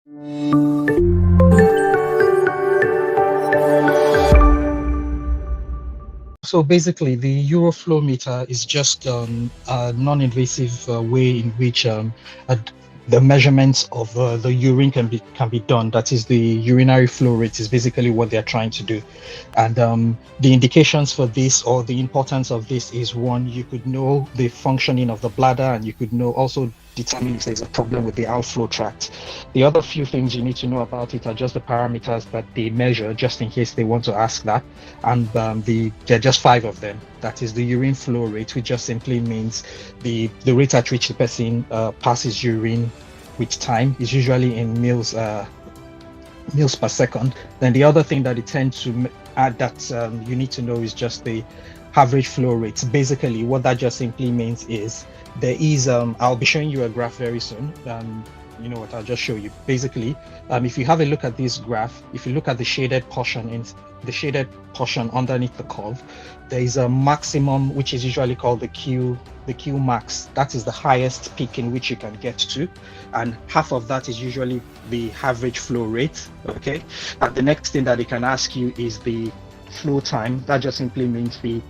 So basically, the Euroflow meter is just a non-invasive way in which uh, the measurements of the urine can be done. That is, the urinary flow rate is basically what they're trying to do. And the indications for this, or the importance of this, is one, you could know the functioning of the bladder, and you could know also determine if there's a problem with the outflow tract. The other few things you need to know about it are just the parameters that they measure, just in case they want to ask that. And there are just five of them. That is the urine flow rate, which just simply means the rate at which the person passes urine with time, is usually in mils per second. Then the other thing that they tend to add that you need to know is just the average flow rates. Basically, what that just simply means is there is I'll be showing you a graph very soon. You know what, I'll just show you. Basically, if you have a look at this graph, if you look at the shaded portion underneath the curve, there is a maximum, which is usually called the Q max. That is the highest peak in which you can get to, and half of that is usually the average flow rate. Okay, and the next thing that they can ask you is the flow time. That just simply means the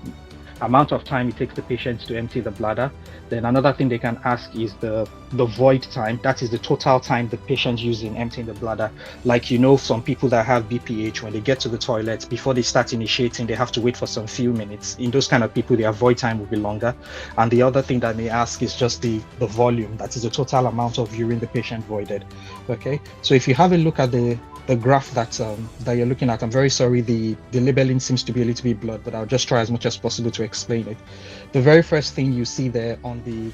amount of time it takes the patient to empty the bladder. Then another thing they can ask is the void time. That is the total time the patient uses in emptying the bladder. Like, you know, some people that have BPH, when they get to the toilet, before they start initiating, they have to wait for some few minutes. In those kind of people, their void time will be longer. And the other thing that they ask is just the volume. That is the total amount of urine the patient voided. Okay, so if you have a look at the graph that you're looking at, I'm very sorry, the labeling seems to be a little bit blurred, but I'll just try as much as possible to explain it. The very first thing you see there on the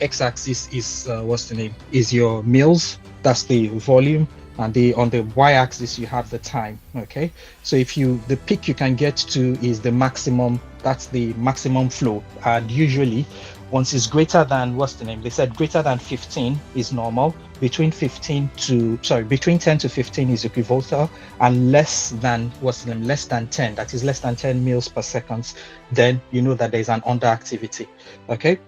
x-axis is what's the name, is your mils. That's the volume. And on the y-axis you have the time. Okay, so the peak you can get to is the maximum. That's the maximum flow, and usually once it's greater than, what's the name, they said greater than 15 is normal. Between 10 to 15 is equivocal, and less than, what's the name, less than 10, that is less than 10 mils per second, then you know that there's an underactivity. Okay,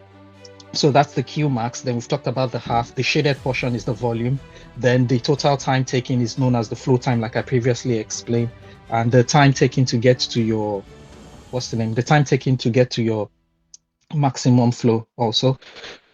so that's the Q max. Then we've talked about the half. The shaded portion is the volume. Then the total time taken is known as the flow time, like I previously explained. And the time taken to get to your, what's the name, the time taken to get to your maximum flow also.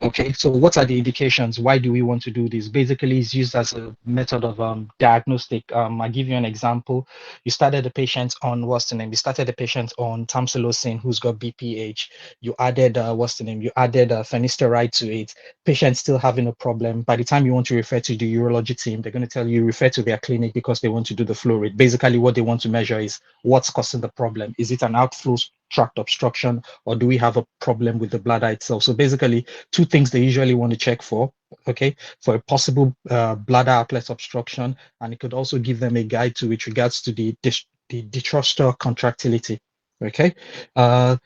Okay, so what are the indications? Why do we want to do this? Basically, it's used as a method of diagnostic. I'll give you an example. You started the patient on, what's the name? You started the patient on tamsulosin who's got BPH. You added, what's the name? You added finasteride to it. Patient still having a problem. By the time you want to refer to the urology team, they're going to tell you refer to their clinic because they want to do the flow rate. Basically, what they want to measure is what's causing the problem. Is it an outflow tract obstruction, or do we have a problem with the bladder itself? So basically, two things they usually want to check for, okay, for a possible bladder outlet obstruction, and it could also give them a guide to with regards to the detrustor contractility. Okay, I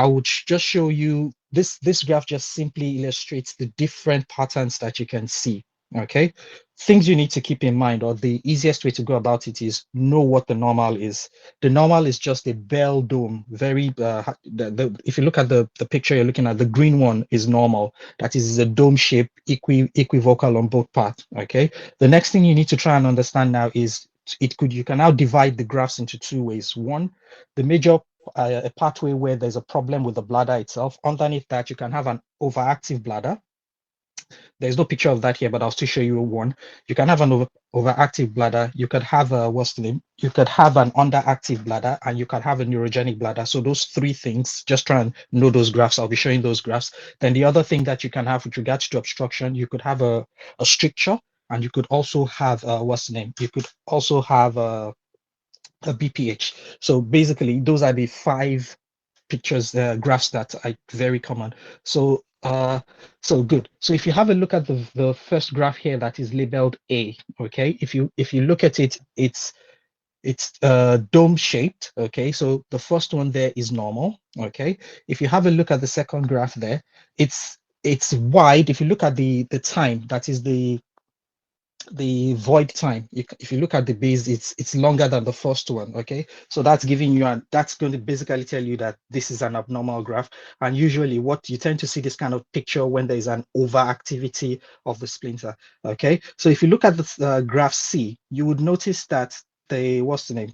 would just show you this graph. Just simply illustrates the different patterns that you can see. Okay, things you need to keep in mind, or the easiest way to go about it, is know what the normal is. The normal is just a bell dome. Very if you look at the picture you're looking at, the green one is normal. That is a dome shape, equivocal on both parts. Okay, the next thing you need to try and understand now is you can now divide the graphs into two ways. One, the major a pathway where there's a problem with the bladder itself. Underneath that, you can have an overactive bladder. There's no picture of that here, but I'll still show you one. You can have an overactive bladder. You could have a, what's the name? You could have an underactive bladder, and you can have a neurogenic bladder. So those three things, just try and know those graphs. I'll be showing those graphs. Then the other thing that you can have with regards to obstruction, you could have a stricture, and you could also have, what's the name? You could also have a BPH. So basically, those are the five pictures, graphs that are very common. So good. So if you have a look at the first graph here that is labeled A, okay, if you look at it, it's dome shaped. Okay, so the first one there is normal. Okay, if you have a look at the second graph there, it's wide. If you look at the time, that is the the void time. If you look at the base, it's longer than the first one. Okay, so that's giving you, and that's going to basically tell you that this is an abnormal graph. And usually what you tend to see this kind of picture when there is an overactivity of the splinter. Okay, so if you look at the graph C, you would notice that the what's the name,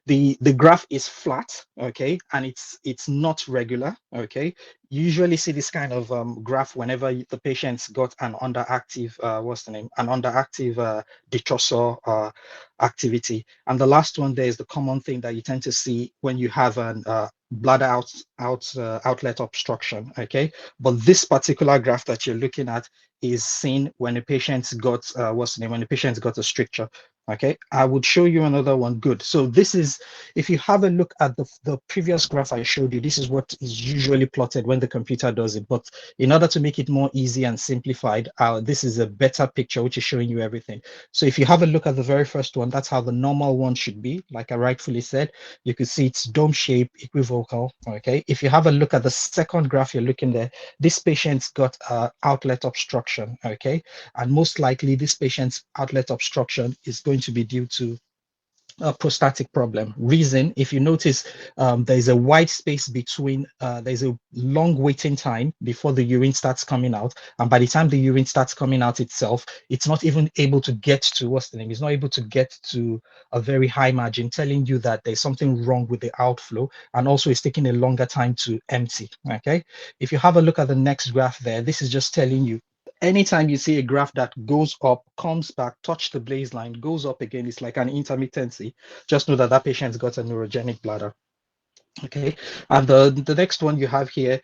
the graph is flat, okay, and it's not regular. Okay, you usually see this kind of graph whenever the patient's got an underactive what's the name, an underactive detrusor activity. And the last one there is the common thing that you tend to see when you have an bladder outlet obstruction. Okay, but this particular graph that you're looking at is seen when a patient's got what's the name, when a patient's got a stricture. Okay, I would show you another one. Good. So this is, if you have a look at the previous graph I showed you, this is what is usually plotted when the computer does it. But in order to make it more easy and simplified, this is a better picture, which is showing you everything. So if you have a look at the very first one, that's how the normal one should be. Like I rightfully said, you can see it's dome shape, equivocal. Okay. If you have a look at the second graph you're looking there, this patient's got outlet obstruction. Okay. And most likely this patient's outlet obstruction is going to be due to a prostatic problem. Reason, if you notice, there's a wide space between, there's a long waiting time before the urine starts coming out. And by the time the urine starts coming out itself, it's not even able to get to, what's the name? It's not able to get to a very high margin, telling you that there's something wrong with the outflow. And also it's taking a longer time to empty, okay? If you have a look at the next graph there, this is just telling you anytime you see a graph that goes up, comes back, touch the baseline, goes up again, it's like an intermittency. Just know that that patient's got a neurogenic bladder. Okay. And the next one you have here,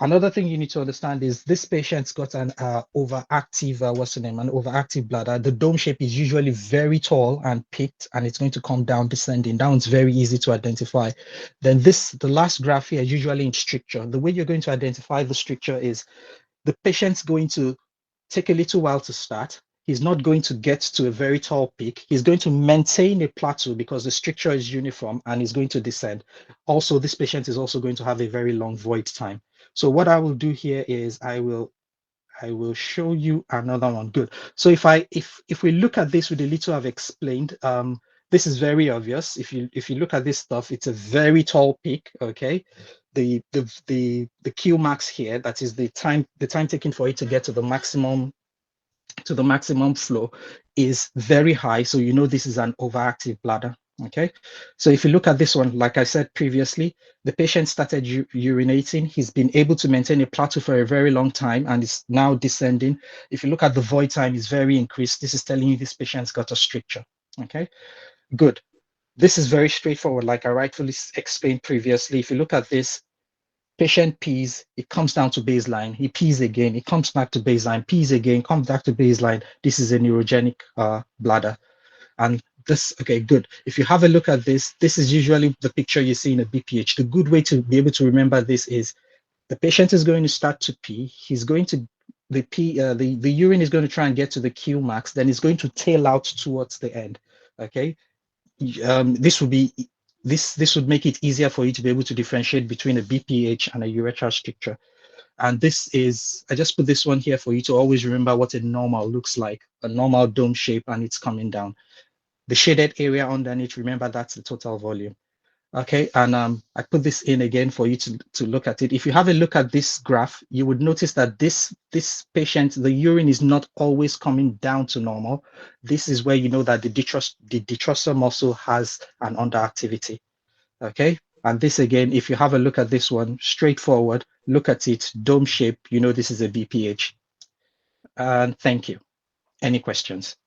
another thing you need to understand is this patient's got an overactive, what's the name, an overactive bladder. The dome shape is usually very tall and peaked, and it's going to come down descending. That one's very easy to identify. Then the last graph here, usually in stricture. The way you're going to identify the stricture is the patient's going to take a little while to start. He's not going to get to a very tall peak. He's going to maintain a plateau because the stricture is uniform, and he's going to descend. Also, this patient is also going to have a very long void time. So what I will do here is I will show you another one. Good. So if we look at this with a little I've explained, this is very obvious. If you look at this stuff, it's a very tall peak. Okay. The Q max here, that is the time taken for it to get to the maximum flow, is very high. So you know this is an overactive bladder. Okay. So if you look at this one, like I said previously, the patient started urinating. He's been able to maintain a plateau for a very long time and is now descending. If you look at the void time, is very increased. This is telling you this patient's got a stricture. Okay, good. This is very straightforward, like I rightfully explained previously. If you look at this, patient pees, it comes down to baseline. He pees again, it comes back to baseline, pees again, comes back to baseline. This is a neurogenic bladder. And this, okay, good. If you have a look at this, this is usually the picture you see in a BPH. The good way to be able to remember this is the patient is going to start to pee. He's going to, the urine is going to try and get to the Q max, then it's going to tail out towards the end. Okay. This would be this would make it easier for you to be able to differentiate between a BPH and a urethral stricture. And this is, I just put this one here for you to always remember what a normal looks like, a normal dome shape, and it's coming down. The shaded area underneath, remember that's the total volume. Okay, and I put this in again for you to look at it. If you have a look at this graph, you would notice that this patient, the urine is not always coming down to normal. This is where you know that the detrusor muscle has an underactivity. Okay, and this again, if you have a look at this one, straightforward, look at it, dome shape, you know this is a BPH. And thank you. Any questions?